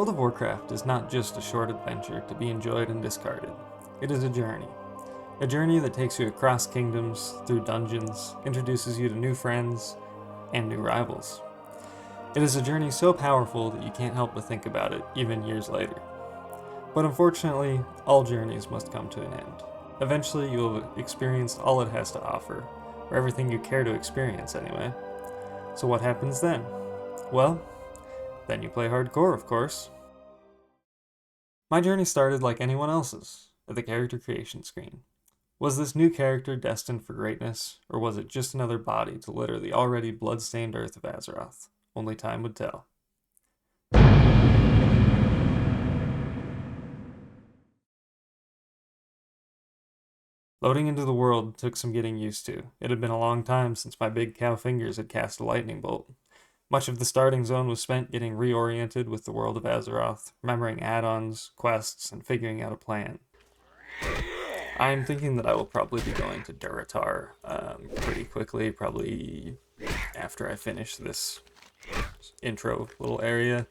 World of Warcraft is not just a short adventure to be enjoyed and discarded. It is a journey. A journey that takes you across kingdoms, through dungeons, introduces you to new friends, and new rivals. It is a journey so powerful that you can't help but think about it, even years later. But unfortunately, all journeys must come to an end. Eventually, you will have experienced all it has to offer, or everything you care to experience anyway. So what happens then? Well, then you play hardcore, of course. My journey started like anyone else's, at the character creation screen. Was this new character destined for greatness, or was it just another body to litter the already blood-stained earth of Azeroth? Only time would tell. Loading into the world took some getting used to. It had been a long time since my big cow fingers had cast a lightning bolt. Much of the starting zone was spent getting reoriented with the world of Azeroth, remembering add-ons, quests, and figuring out a plan. I'm thinking that I will probably be going to Durotar pretty quickly, probably after I finish this intro little area,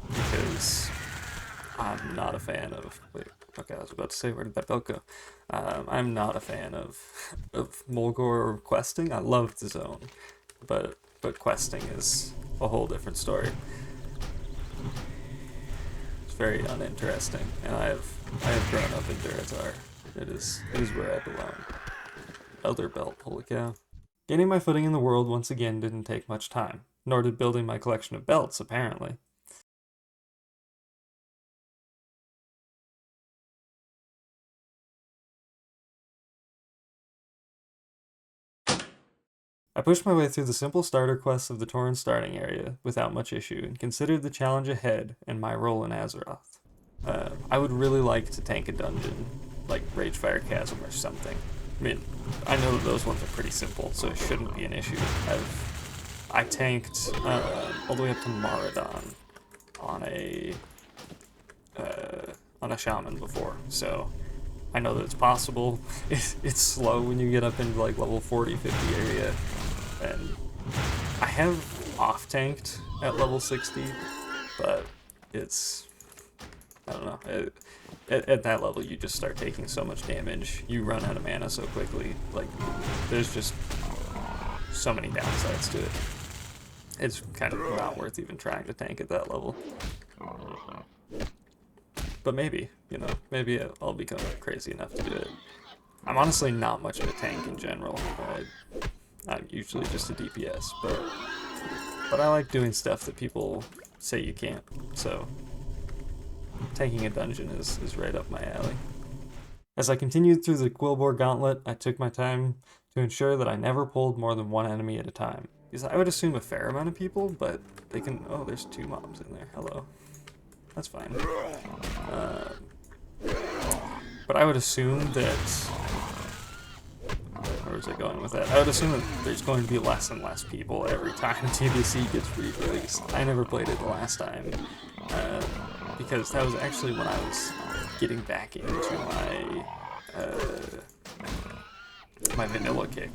because I'm not a fan of... Wait, okay, I was about to say, where did that belt go? I'm not a fan of Mulgore questing. I love the zone, but questing is a whole different story. It's very uninteresting, and I have grown up in Durotar. It is where I belong. Elder belt, holy cow. Gaining my footing in the world once again didn't take much time, nor did building my collection of belts, apparently. I pushed my way through the simple starter quests of the tauren starting area without much issue, and considered the challenge ahead and my role in Azeroth. I would really like to tank a dungeon, like Ragefire Chasm or something. I mean, I know that those ones are pretty simple, so it shouldn't be an issue. I tanked all the way up to Maradon on a Shaman before, so I know that it's possible. It's slow when you get up into like level 40, 50 area, and I have off-tanked at level 60, but it's... I don't know. At that level, you just start taking so much damage. You run out of mana so quickly. Like, there's just so many downsides to it. It's kind of not worth even trying to tank at that level. But maybe, maybe I'll become crazy enough to do it. I'm honestly not much of a tank in general. I'm usually just a DPS, but I like doing stuff that people say you can't, so tanking a dungeon is right up my alley. As I continued through the Quillbore Gauntlet, I took my time to ensure that I never pulled more than one enemy at a time. Because I would assume a fair amount of people, but they can... Oh, there's 2 mobs in there. Hello. That's fine. But I would assume that... Where was I going with that? I would assume that there's going to be less and less people every time TBC gets re-released. I never played it the last time, because that was actually when I was getting back into my vanilla kick.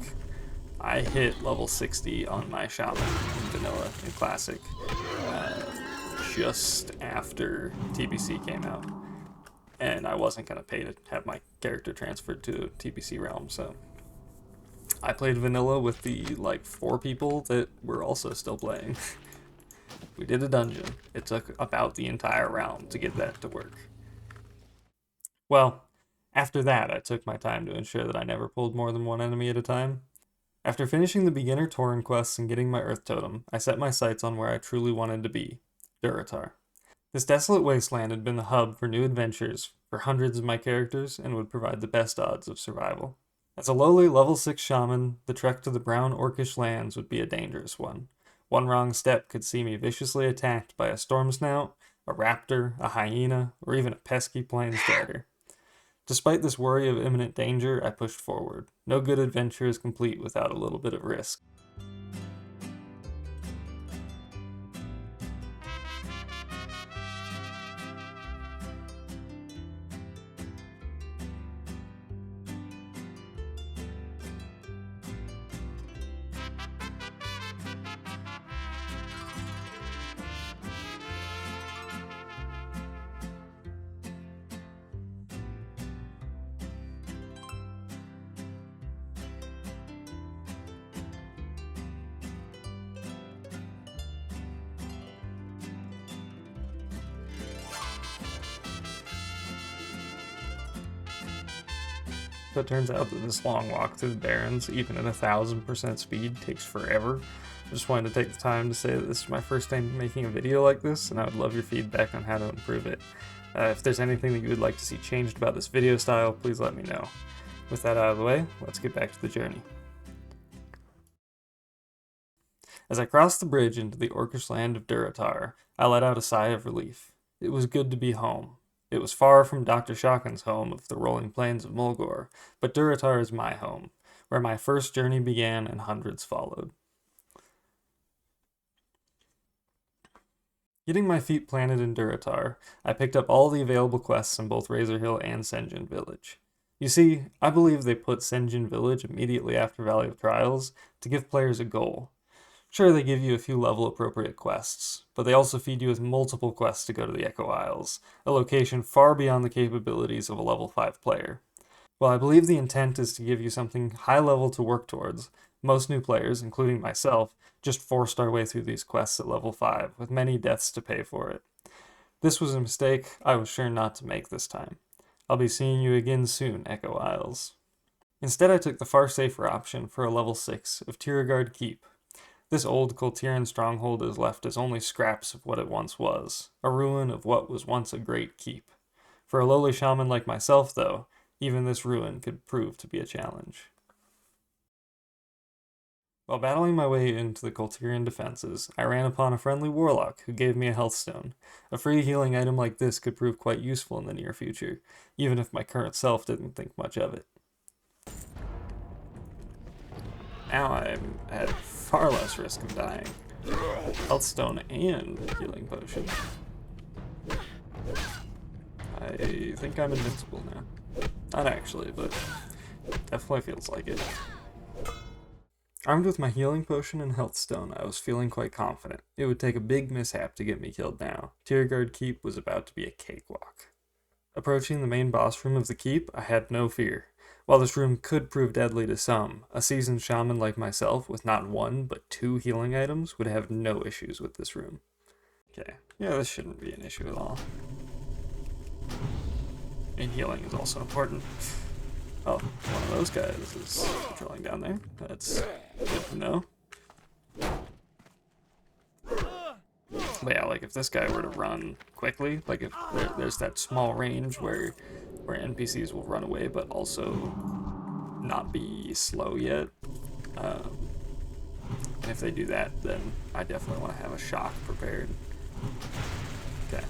I hit level 60 on my Shaman in vanilla in Classic just after TBC came out, and I wasn't going to pay to have my character transferred to TBC realm, so I played vanilla with the 4 people that were also still playing. We did a dungeon. It took about the entire round to get that to work. Well, after that, I took my time to ensure that I never pulled more than one enemy at a time. After finishing the beginner tauren quests and getting my Earth Totem, I set my sights on where I truly wanted to be, Durotar. This desolate wasteland had been the hub for new adventures for hundreds of my characters and would provide the best odds of survival. As a lowly level 6 shaman, the trek to the brown orcish lands would be a dangerous one. One wrong step could see me viciously attacked by a storm snout, a raptor, a hyena, or even a pesky planesdagger. Despite this worry of imminent danger, I pushed forward. No good adventure is complete without a little bit of risk. but turns out that this long walk through the Barrens, even at 1000% speed, takes forever. I just wanted to take the time to say that this is my first time making a video like this, and I would love your feedback on how to improve it. If there's anything that you would like to see changed about this video style, please let me know. With that out of the way, let's get back to the journey. As I crossed the bridge into the orcish land of Durotar, I let out a sigh of relief. It was good to be home. It was far from Dr. Shaman's home of the rolling plains of Mulgore, but Durotar is my home, where my first journey began and hundreds followed. Getting my feet planted in Durotar, I picked up all the available quests in both Razor Hill and Sen'jin Village. You see, I believe they put Sen'jin Village immediately after Valley of Trials to give players a goal. Sure, they give you a few level-appropriate quests, but they also feed you with multiple quests to go to the Echo Isles, a location far beyond the capabilities of a level 5 player. While I believe the intent is to give you something high-level to work towards, most new players, including myself, just forced our way through these quests at level 5, with many deaths to pay for it. This was a mistake I was sure not to make this time. I'll be seeing you again soon, Echo Isles. Instead, I took the far safer option for a level 6 of Tiergard Keep. This old Coltiran stronghold is left as only scraps of what it once was, a ruin of what was once a great keep. For a lowly shaman like myself, though, even this ruin could prove to be a challenge. While battling my way into the Coltiran defenses, I ran upon a friendly warlock who gave me a health stone. A free healing item like this could prove quite useful in the near future, even if my current self didn't think much of it. Now I'm at far less risk of dying. Health stone and healing potion. I think I'm invincible now. Not actually, but definitely feels like it. Armed with my healing potion and health stone, I was feeling quite confident. It would take a big mishap to get me killed now. Tiergard Keep was about to be a cakewalk. Approaching the main boss room of the keep, I had no fear. While this room could prove deadly to some, a seasoned shaman like myself with not one, but 2 healing items would have no issues with this room. Okay, yeah, this shouldn't be an issue at all. And healing is also important. Oh, one of those guys is patrolling down there. That's good to know. But yeah, like if this guy were to run quickly, like if there's that small range where NPCs will run away but also not be slow yet. And if they do that, then I definitely want to have a shock prepared. Okay.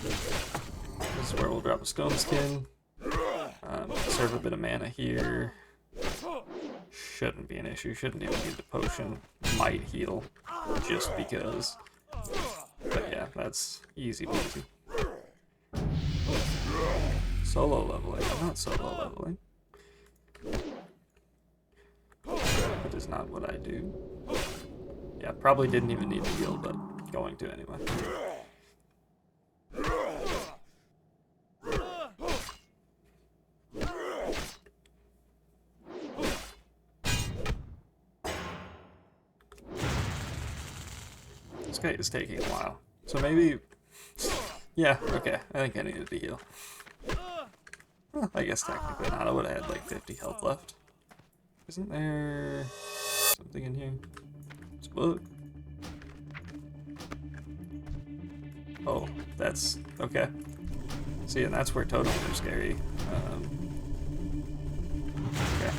This is where we'll drop a stone skin. Serve a bit of mana here. Shouldn't be an issue. Shouldn't even need the potion. Might heal, just because. But yeah, that's easy peasy. Solo leveling. I'm not solo leveling. That is not what I do. Yeah, probably didn't even need to heal, but going to anyway. This guy is taking a while. So maybe... Yeah, okay. I think I needed to heal. Well, I guess technically not. I would have had like 50 health left. Isn't there something in here? It's a book. Oh, that's... okay. See, and that's where totems are scary. Okay.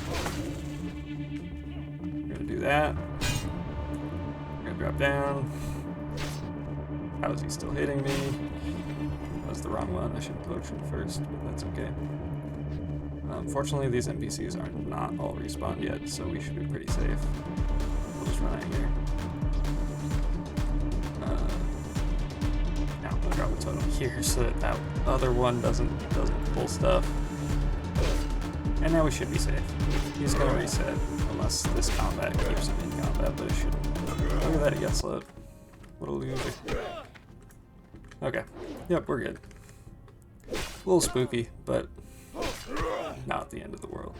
We're gonna do that. We're gonna drop down. How is he still hitting me? That was the wrong one. I should have poached him first, but that's okay. Fortunately, these NPCs are not all respawned yet, so we should be pretty safe. We'll just run out here. Now I'm gonna drop a totem here so that that other one doesn't pull stuff. And now we should be safe. He's gonna reset unless this combat keeps him in combat, but it shouldn't. Look at that, he got slowed. What a loser. Okay. Yep, we're good. A little spooky, but not the end of the world.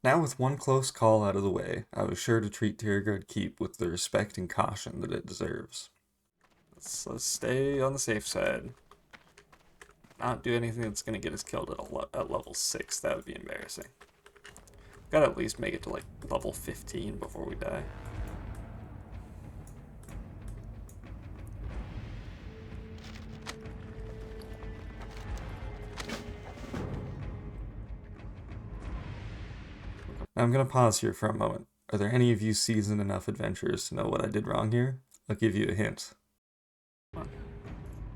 Now with one close call out of the way, I was sure to treat Tiergard Keep with the respect and caution that it deserves. Let's stay on the safe side. not do anything that's going to get us killed at level 6. That would be embarrassing. Gotta at least make it to like level 15 before we die. Now I'm going to pause here for a moment. Are there any of you seasoned enough adventurers to know what I did wrong here? I'll give you a hint. Come on.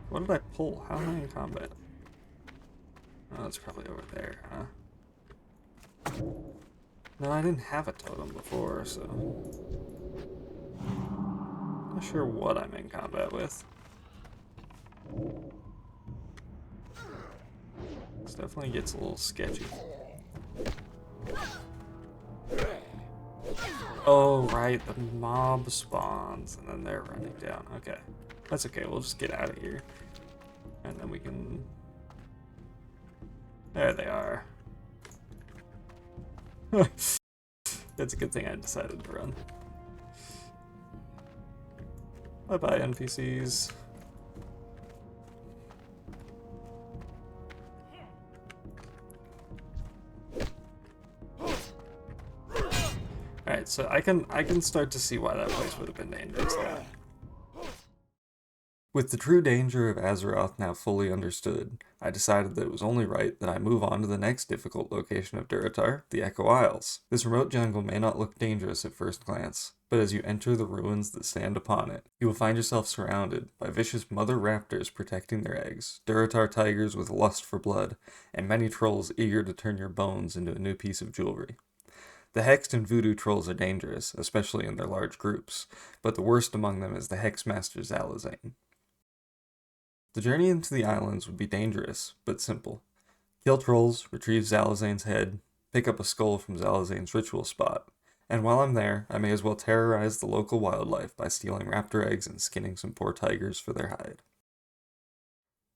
What did I pull? How am I in combat? Oh, it's probably over there, huh? No, I didn't have a totem before, so... Not sure what I'm in combat with. This definitely gets a little sketchy. Oh, right, the mob spawns, and then they're running down. Okay. That's okay, we'll just get out of here. And then we can... There they are. That's a good thing I decided to run. Bye-bye, NPCs. Alright, so I can start to see why that place would have been dangerous now. With the true danger of Azeroth now fully understood, I decided that it was only right that I move on to the next difficult location of Durotar, the Echo Isles. This remote jungle may not look dangerous at first glance, but as you enter the ruins that stand upon it, you will find yourself surrounded by vicious mother raptors protecting their eggs, Durotar tigers with lust for blood, and many trolls eager to turn your bones into a new piece of jewelry. The hexed and voodoo trolls are dangerous, especially in their large groups, but the worst among them is the Hexmaster Zalazane. The journey into the islands would be dangerous, but simple. Kill trolls, retrieve Zalazane's head, pick up a skull from Zalazane's ritual spot, and while I'm there, I may as well terrorize the local wildlife by stealing raptor eggs and skinning some poor tigers for their hide.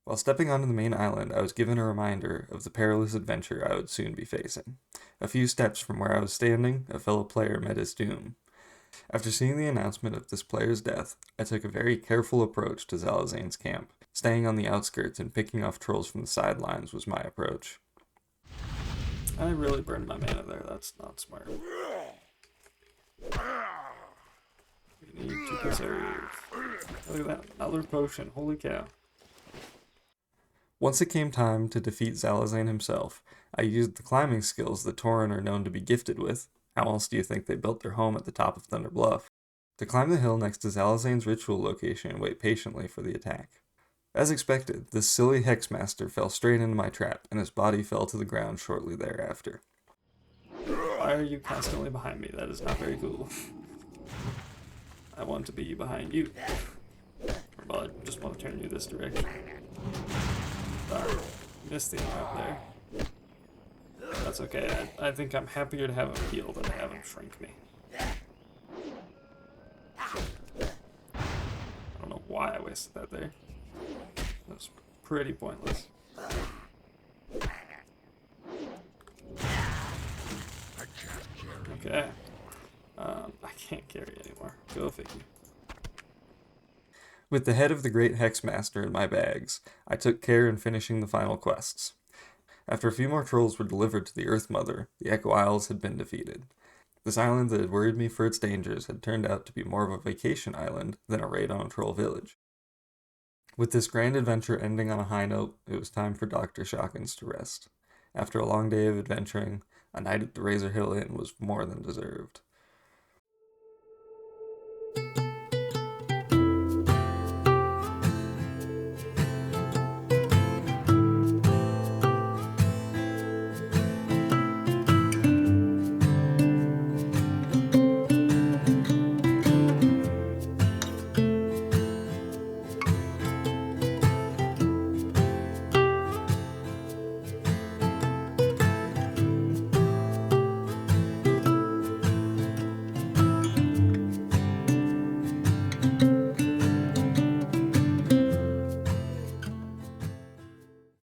While stepping onto the main island, I was given a reminder of the perilous adventure I would soon be facing. A few steps from where I was standing, a fellow player met his doom. After seeing the announcement of this player's death, I took a very careful approach to Zalazane's camp. Staying on the outskirts and picking off trolls from the sidelines was my approach. I really burned my mana there, that's not smart. We need to preserve. Look at that, another potion, holy cow. Once it came time to defeat Zalazane himself, I used the climbing skills that tauren are known to be gifted with. How else do you think they built their home at the top of Thunder Bluff? To climb the hill next to Zalazane's ritual location and wait patiently for the attack. As expected, this silly Hexmaster fell straight into my trap, and his body fell to the ground shortly thereafter. Why are you constantly behind me? That is not very cool. I want to be behind you. Well, I just want to turn you this direction. Sorry, missed the amount there. That's okay, I think I'm happier to have him heal than to have him shrink me. I don't know why I wasted that there. That was pretty pointless. Okay. I can't carry anymore. Go figure. With the head of the Great Hexmaster in my bags, I took care in finishing the final quests. After a few more trolls were delivered to the Earth Mother, the Echo Isles had been defeated. This island that had worried me for its dangers had turned out to be more of a vacation island than a raid on a troll village. With this grand adventure ending on a high note, it was time for Dr. Shawkins to rest. After a long day of adventuring, a night at the Razor Hill Inn was more than deserved.